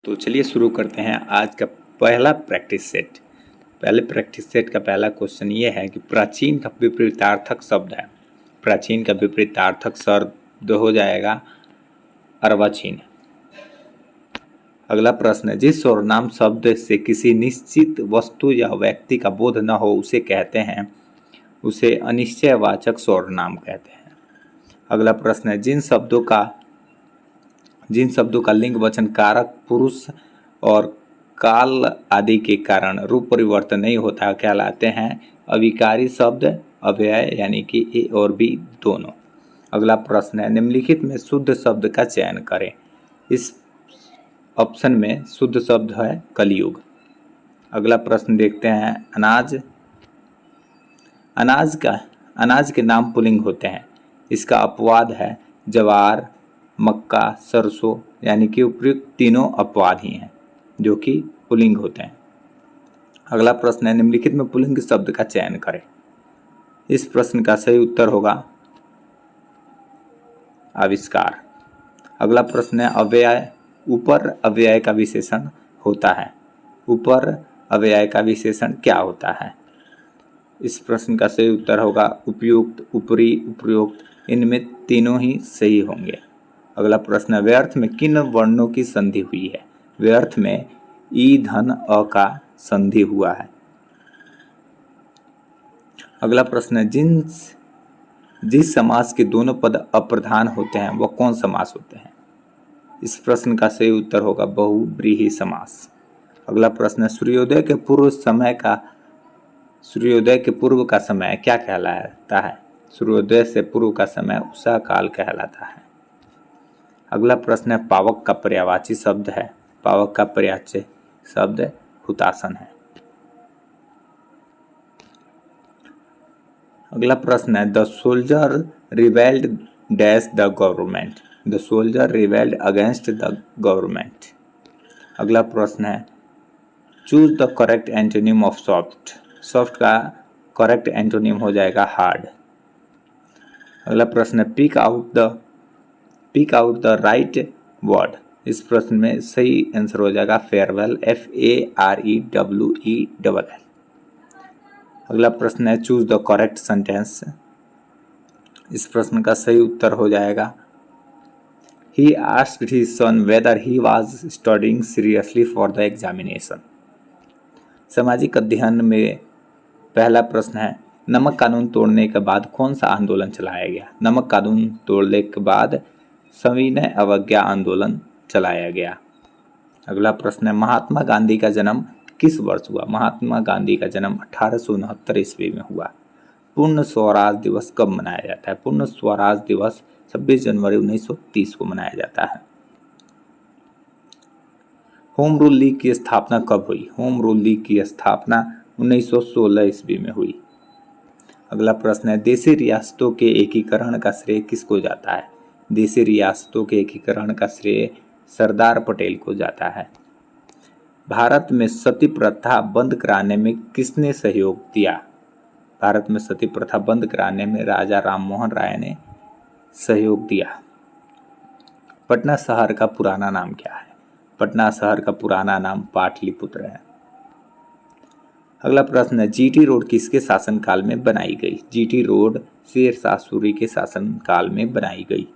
तो चलिए शुरू करते हैं आज का पहला प्रैक्टिस सेट। पहले प्रैक्टिस सेट का पहला क्वेश्चन ये है कि प्राचीन का विपरीतार्थक शब्द है। प्राचीन का विपरीतार्थक शब्द हो जाएगा अर्वाचीन। अगला प्रश्न है, जिस सर्वनाम शब्द से किसी निश्चित वस्तु या व्यक्ति का बोध न हो उसे कहते हैं, उसे अनिश्चयवाचक सर्वनाम कहते हैं। अगला प्रश्न है, जिन शब्दों का लिंग वचन कारक पुरुष और काल आदि के कारण रूप परिवर्तन नहीं होता कहलाते हैं अविकारी शब्द अव्यय, यानी कि ए और बी दोनों। अगला प्रश्न है, निम्नलिखित में शुद्ध शब्द का चयन करें। इस ऑप्शन में शुद्ध शब्द है कलयुग। अगला प्रश्न देखते हैं, अनाज के नाम पुल्लिंग होते हैं। इसका अपवाद है जवार, मक्का, सरसों, यानी कि उपयुक्त तीनों अपवाद ही हैं जो कि पुल्लिंग होते हैं। अगला प्रश्न है, निम्नलिखित में पुल्लिंग शब्द का चयन करें। इस प्रश्न का सही उत्तर होगा आविष्कार। अगला प्रश्न है, अव्यय ऊपर अव्यय का विशेषण होता है। ऊपर अव्यय का विशेषण क्या होता है? इस प्रश्न का सही उत्तर होगा उपयुक्त, उपरी, उपयुक्त, इनमें तीनों ही सही होंगे। अगला प्रश्न है, व्यर्थ में किन वर्णों की संधि हुई है? व्यर्थ में ई धन अ का संधि हुआ है। अगला प्रश्न है, जिस समास के दोनों पद अप्रधान होते हैं वह कौन समास होते हैं? इस प्रश्न का सही उत्तर होगा बहुव्रीहि समास। अगला प्रश्न है, सूर्योदय के पूर्व का समय क्या कहलाता है? सूर्योदय से पूर्व का समय उषा काल कहलाता है। अगला प्रश्न है, पावक का पर्यायवाची शब्द है। पावक का पर्यायवाची शब्द हुतासन है। अगला प्रश्न है, the soldier rebelled dash the government. The soldier rebelled against the government. अगला प्रश्न है, choose the correct antonym of soft. Soft का करेक्ट एंटोनिम हो जाएगा हार्ड। अगला प्रश्न है, pick out the right word. इस प्रश्न में सही आंसर हो जाएगा फेयरवेल, FAREWELL। अगला प्रश्न है, चूज द करेक्ट सेंटेंस। इस प्रश्न का सही उत्तर हो जाएगा, he asked his son weather he was studying seriously for the examination. सामाजिक अध्ययन में पहला प्रश्न है, नमक कानून तोड़ने के बाद कौन सा आंदोलन चलाया गया? नमक कानून तोड़ने के बाद सविनय अवज्ञा आंदोलन चलाया गया। अगला प्रश्न है, महात्मा गांधी का जन्म किस वर्ष हुआ? महात्मा गांधी का जन्म 1869 ईस्वी में हुआ। पूर्ण स्वराज दिवस कब मनाया जाता है? पूर्ण स्वराज दिवस 26 जनवरी 1930 को मनाया जाता है। होम रूल लीग की स्थापना कब हुई? होम रूल लीग की स्थापना 1916 ईस्वी में हुई। अगला प्रश्न है, देशी रियासतों के एकीकरण का श्रेय किसको जाता है? देशी रियासतों के एकीकरण का श्रेय सरदार पटेल को जाता है। भारत में सती प्रथा बंद कराने में किसने सहयोग दिया? भारत में सती प्रथा बंद कराने में राजा राममोहन राय ने सहयोग दिया। पटना शहर का पुराना नाम क्या है? पटना शहर का पुराना नाम पाटलिपुत्र है। अगला प्रश्न है, जीटी रोड किसके शासनकाल में बनाई गई? जीटी रोड शेरशाह सूरी के शासनकाल में बनाई गई।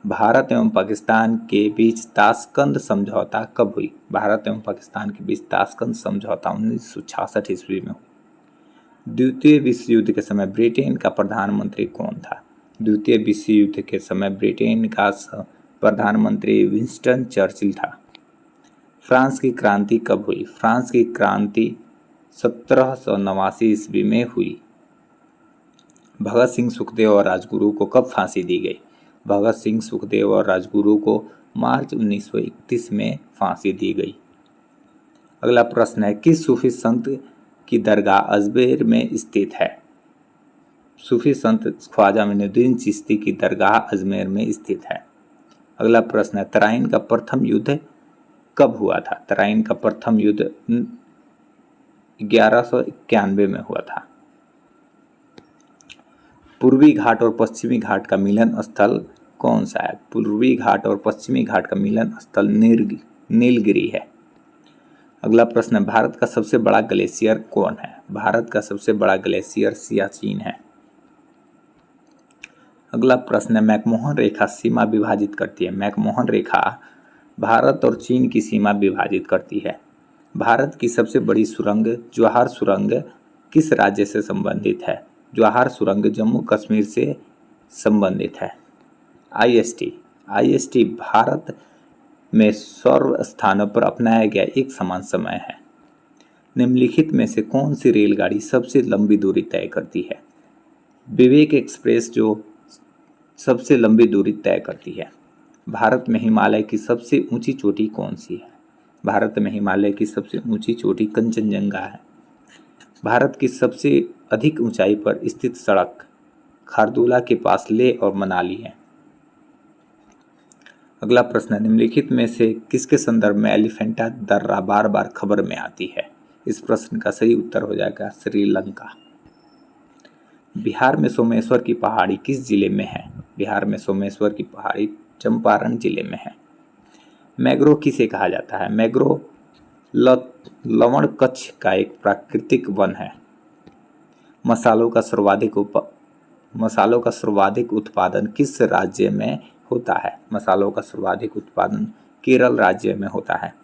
भारत एवं पाकिस्तान के बीच ताशकंद समझौता कब हुई? भारत एवं पाकिस्तान के बीच ताशकंद समझौता 1966 ईस्वी में हुई। द्वितीय विश्व युद्ध के समय ब्रिटेन का प्रधानमंत्री कौन था? द्वितीय विश्व युद्ध के समय ब्रिटेन का प्रधानमंत्री विंस्टन चर्चिल था। फ्रांस की क्रांति कब हुई? फ्रांस की क्रांति 1789 ईस्वी में हुई। भगत सिंह, सुखदेव और राजगुरु को कब फांसी दी गई? भगत सिंह, सुखदेव और राजगुरु को मार्च 1931 में फांसी दी गई। अगला प्रश्न है, किस सूफी संत की दरगाह अजमेर में स्थित है? सूफी संत ख्वाजा मोइनुद्दीन चिश्ती की दरगाह अजमेर में स्थित है। अगला प्रश्न है, तराइन का प्रथम युद्ध कब हुआ था? तराइन का प्रथम युद्ध 1191 में हुआ था। पूर्वी घाट और पश्चिमी घाट का मिलन स्थल कौन सा है? पूर्वी घाट और पश्चिमी घाट का मिलन स्थल नीलगिरी है। अगला प्रश्न है, भारत का सबसे बड़ा ग्लेशियर कौन है? भारत का सबसे बड़ा ग्लेशियर सियाचिन है। अगला प्रश्न है, मैकमोहन रेखा सीमा विभाजित करती है। मैकमोहन रेखा भारत और चीन की सीमा विभाजित करती है। भारत की सबसे बड़ी सुरंग जवाहर सुरंग किस राज्य से संबंधित है? जवाहर सुरंग जम्मू कश्मीर से संबंधित है। आईएसटी भारत में सर्व स्थानों पर अपनाया गया एक समान समय है। निम्नलिखित में से कौन सी रेलगाड़ी सबसे लंबी दूरी तय करती है? विवेक एक्सप्रेस जो सबसे लंबी दूरी तय करती है। भारत में हिमालय की सबसे ऊंची चोटी कौन सी है? भारत में हिमालय की सबसे ऊंची चोटी कंचनजंगा है। भारत की सबसे अधिक ऊंचाई पर स्थित सड़क खारदुला के पास लेह और मनाली है। अगला प्रश्न है, निम्नलिखित में से किसके संदर्भ में एलिफेंटा दर्रा बार बार खबर में आती है? इस प्रश्न का सही उत्तर हो जाएगा श्रीलंका। बिहार में सोमेश्वर की पहाड़ी किस जिले में है? बिहार में सोमेश्वर की पहाड़ी चंपारण जिले में है। मैंग्रोव किसे कहा जाता है? मैंग्रोव लवण कच्छ का एक प्राकृतिक वन है। मसालों का सर्वाधिक उत्पादन किस राज्य में होता है? मसालों का सर्वाधिक उत्पादन केरल राज्य में होता है।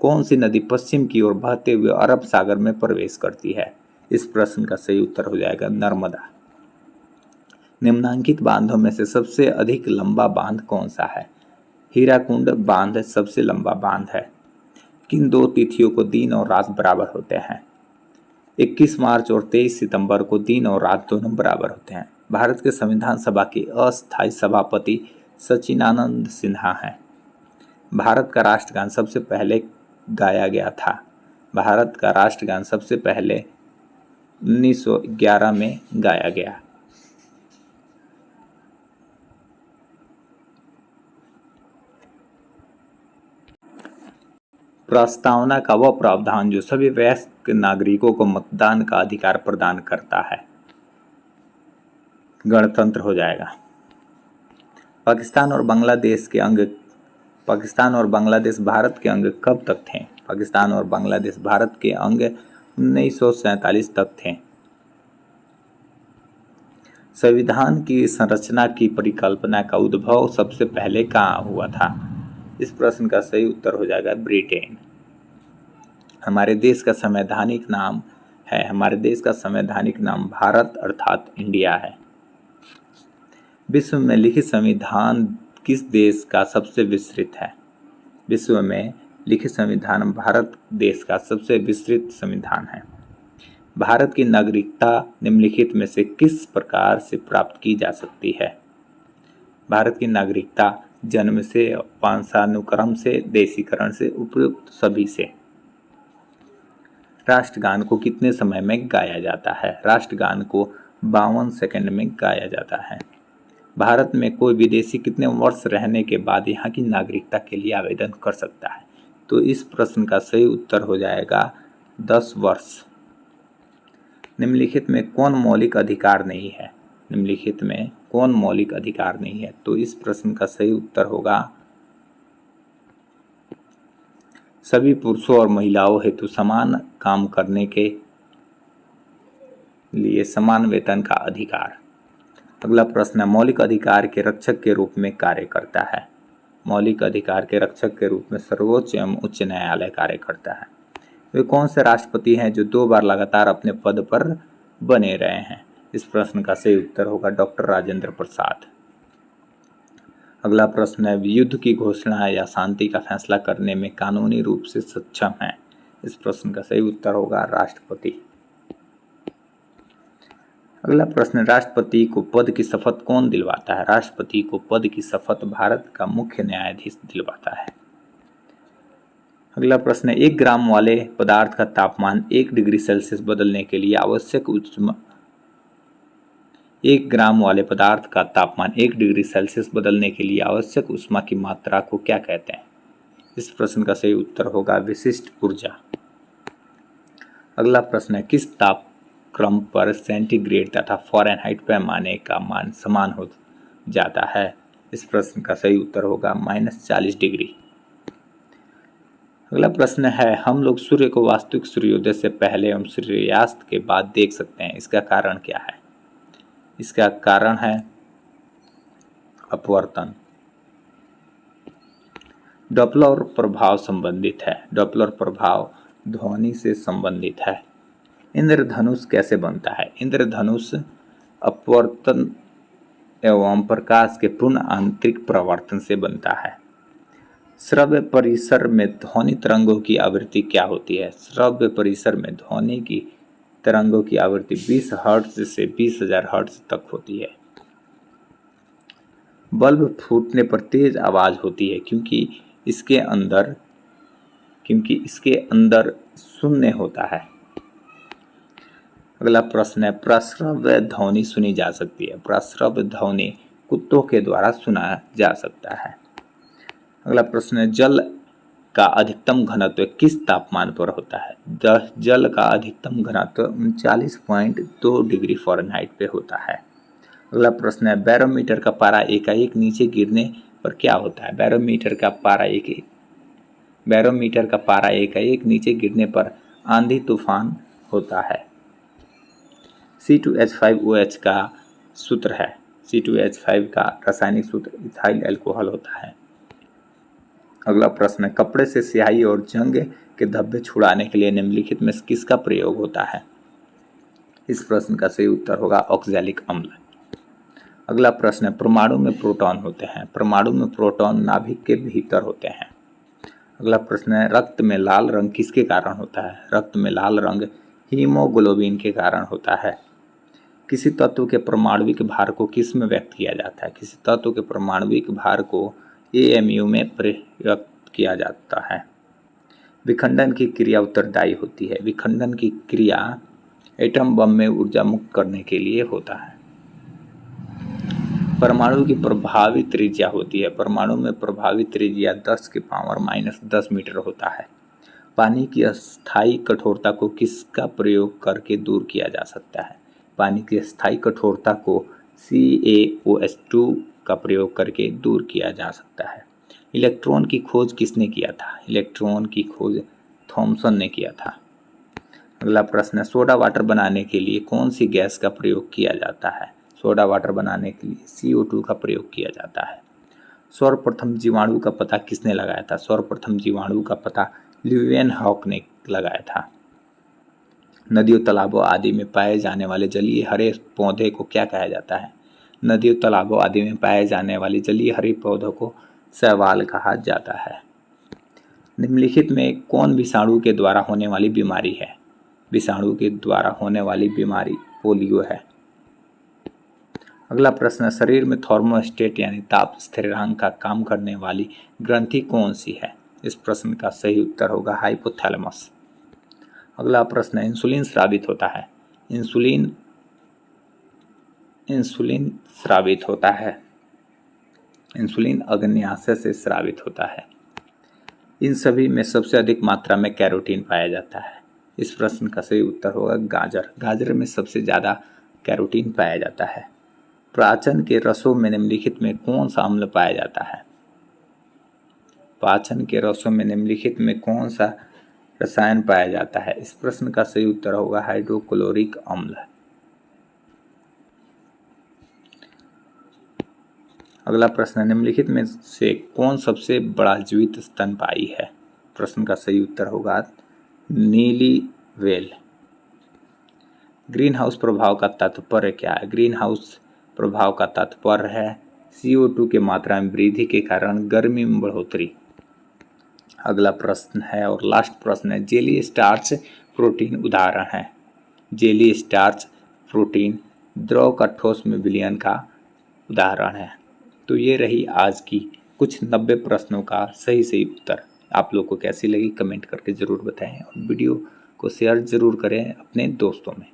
कौन सी नदी पश्चिम की ओर बहते हुए अरब सागर में प्रवेश करती है? इस प्रश्न का सही उत्तर हो जाएगा नर्मदा। निम्नांकित बांधों में से सबसे अधिक लंबा बांध कौन सा है? हीराकुंड बांध सबसे लंबा बांध है। किन दो तिथियों को दिन और रात बराबर होते हैं? 21 मार्च और 23 सितंबर को दिन और रात दोनों बराबर होते हैं। भारत के संविधान सभा के अस्थायी सभापति सचिदानंद सिन्हा हैं। भारत का राष्ट्रगान सबसे पहले गाया गया था। भारत का राष्ट्रगान सबसे पहले 1911 में गाया गया। प्रस्तावना का वह प्रावधान जो सभी वयस्क नागरिकों को मतदान का अधिकार प्रदान करता है गणतंत्र हो जाएगा। पाकिस्तान और बांग्लादेश भारत के अंग कब तक थे? पाकिस्तान और बांग्लादेश भारत के अंग 1947 तक थे। संविधान की संरचना की परिकल्पना का उद्भव सबसे पहले कहाँ हुआ था? इस प्रश्न का सही उत्तर हो जाएगा ब्रिटेन। हमारे देश का संवैधानिक नाम भारत अर्थात इंडिया है। विश्व में लिखित संविधान किस देश का सबसे विस्तृत है? विश्व में लिखित संविधान भारत देश का सबसे विस्तृत संविधान है। भारत की नागरिकता निम्नलिखित में से किस प्रकार से प्राप्त की जा सकती है? भारत की नागरिकता जन्म से, वंशानुक्रम से, देशीकरण से, उपयुक्त सभी से। राष्ट्रगान को कितने समय में गाया जाता है? राष्ट्रगान को 52 सेकंड में गाया जाता है। भारत में कोई विदेशी कितने वर्ष रहने के बाद यहाँ की नागरिकता के लिए आवेदन कर सकता है? तो इस प्रश्न का सही उत्तर हो जाएगा 10 वर्ष। निम्नलिखित में कौन मौलिक अधिकार नहीं है? निम्नलिखित में कौन मौलिक अधिकार नहीं है? तो इस प्रश्न का सही उत्तर होगा सभी पुरुषों और महिलाओं हेतु समान काम करने के लिए समान वेतन का अधिकार। अगला प्रश्न है, मौलिक अधिकार के रक्षक के रूप में कार्य करता है। मौलिक अधिकार के रक्षक के रूप में सर्वोच्च एवं उच्च न्यायालय कार्य करता है। वे कौन से राष्ट्रपति हैं जो 2 बार लगातार अपने पद पर बने रहे हैं? इस प्रश्न का सही उत्तर होगा डॉक्टर राजेंद्र प्रसाद। अगला प्रश्न है, युद्ध की घोषणा या शांति का फैसला करने में कानूनी रूप से सक्षम है? इस प्रश्न का सही उत्तर होगा राष्ट्रपति। अगला प्रश्न, राष्ट्रपति को पद की शपथ कौन दिलवाता है? राष्ट्रपति को पद की शपथ भारत का मुख्य न्यायाधीश दिलवाता है। अगला प्रश्न है, 1 ग्राम वाले पदार्थ का तापमान 1 डिग्री सेल्सियस बदलने के लिए आवश्यक 1 ग्राम वाले पदार्थ का तापमान 1 डिग्री सेल्सियस बदलने के लिए आवश्यक ऊष्मा की मात्रा को क्या कहते हैं? इस प्रश्न का सही उत्तर होगा विशिष्ट ऊर्जा। अगला प्रश्न है, किस तापक्रम पर सेंटीग्रेड तथा फ़ारेनहाइट पैमाने का मान समान हो जाता है? इस प्रश्न का सही उत्तर होगा -40 डिग्री। अगला प्रश्न है, हम लोग सूर्य को वास्तविक सूर्योदय से पहले एवं सूर्यास्त के बाद देख सकते हैं, इसका कारण क्या है? इसका कारण है अपवर्तन। डॉपलर प्रभाव संबंधित है। डॉपलर प्रभाव ध्वनि से संबंधित है। इंद्रधनुष कैसे बनता है? इंद्रधनुष अपवर्तन एवं प्रकाश के पूर्ण आंतरिक प्रवर्तन से बनता है। श्रव्य परिसर में ध्वनि तरंगों की आवृत्ति क्या होती है? श्रव्य परिसर में ध्वनि की तरंगों की आवृत्ति 20 हर्ट्ज से 20,000 हर्ट्ज तक होती है। बल्ब फूटने पर तेज आवाज होती है क्योंकि इसके अंदर शून्य होता है। अगला प्रश्न है, प्रस्रव्य ध्वनि सुनी जा सकती है। प्रस्रव्य ध्वनि कुत्तों के द्वारा सुना जा सकता है। अगला प्रश्न है, जल का अधिकतम घनत्व किस तापमान पर होता है? जल का अधिकतम घनत्व 39.2 डिग्री फ़ारेनहाइट पे होता है। अगला प्रश्न है, बैरोमीटर का पारा एकाएक नीचे गिरने पर क्या होता है? बैरोमीटर का पारा एकाएक नीचे गिरने पर आंधी तूफान होता है। C2H5OH का सूत्र है। C2H5 का रासायनिक सूत्र इथाइल अल्कोहल होता है। अगला प्रश्न है, कपड़े से स्याही और जंग के धब्बे छुड़ाने के लिए निम्नलिखित में किसका प्रयोग होता है? इस प्रश्न का सही उत्तर होगा ऑक्सैलिक अम्ल। अगला प्रश्न है, परमाणु में प्रोटॉन होते हैं। परमाणु में प्रोटॉन नाभिक के भीतर होते हैं। अगला प्रश्न है, रक्त में लाल रंग किसके कारण होता है? रक्त में लाल रंग हीमोग्लोबिन के कारण होता है। किसी तत्व के परमाणविक भार को किस में व्यक्त किया जाता है? किसी तत्व के परमाणविक भार को AMU में व्यक्त किया जाता है। विखंडन की क्रिया उत्तरदायी होती है। विखंडन की क्रिया एटम बम में ऊर्जा मुक्त करने के लिए होता है। परमाणु की प्रभावी त्रिज्या होती है। परमाणु में प्रभावी त्रिज्या 10⁻⁻10 मीटर होता है। पानी की अस्थायी कठोरता को किसका प्रयोग करके दूर किया जा सकता है? पानी की अस्थायी कठोरता को CaOH2 का प्रयोग करके दूर किया जा सकता है। इलेक्ट्रॉन की खोज किसने किया था? इलेक्ट्रॉन की खोज थॉमसन ने किया था। अगला प्रश्न है, सोडा वाटर बनाने के लिए कौन सी गैस का प्रयोग किया जाता है? सोडा वाटर बनाने के लिए CO2 का प्रयोग किया जाता है। सर्वप्रथम जीवाणु का पता किसने लगाया था? सर्वप्रथम जीवाणु का पता ल्यूवेनहॉक ने लगाया था। नदियों, तालाबों आदि में पाए जाने वाले जलीय हरे पौधे को क्या कहा जाता है? नदियों, तालाबों आदि में पाए जाने वाले जलीय हरे पौधों को शैवाल कहा जाता है। निम्नलिखित में कौन विषाणु के द्वारा होने वाली बीमारी है? विषाणु के द्वारा होने वाली बीमारी पोलियो है। अगला प्रश्न, शरीर में थर्मोस्टेट यानी ताप स्थिरांक का काम करने वाली ग्रंथि कौन सी है? इस प्रश्न का सही उत्तर होगा हाइपोथैलेमस। अगला प्रश्न है, इंसुलिन स्रावित होता है। इंसुलिन स्रावित होता है। इंसुलिन अग्न्याशय से स्रावित होता है। इन सभी में सबसे अधिक मात्रा में कैरोटीन पाया जाता है। इस प्रश्न का सही उत्तर होगा गाजर। गाजर में सबसे ज़्यादा कैरोटीन पाया जाता है। पाचन के रसों में निम्नलिखित में कौन सा अम्ल पाया जाता है? पाचन के रसों में निम्नलिखित में कौन सा रसायन पाया जाता है? इस प्रश्न का सही उत्तर होगा हाइड्रोक्लोरिक अम्ल। अगला प्रश्न, निम्नलिखित में से कौन सबसे बड़ा जीवित स्तनपायी है? प्रश्न का सही उत्तर होगा नीली व्हेल। ग्रीन हाउस प्रभाव का तात्पर्य क्या है? ग्रीन हाउस प्रभाव का तात्पर्य है CO2 के मात्रा में वृद्धि के कारण गर्मी में बढ़ोतरी। अगला प्रश्न है और लास्ट प्रश्न है, जेली स्टार्च प्रोटीन उदाहरण है। जेली स्टार्च प्रोटीन द्रव का ठोस में विलयन का उदाहरण है। तो ये रही आज की कुछ 90 प्रश्नों का सही उत्तर। आप लोग को कैसी लगी कमेंट करके ज़रूर बताएं और वीडियो को शेयर ज़रूर करें अपने दोस्तों में।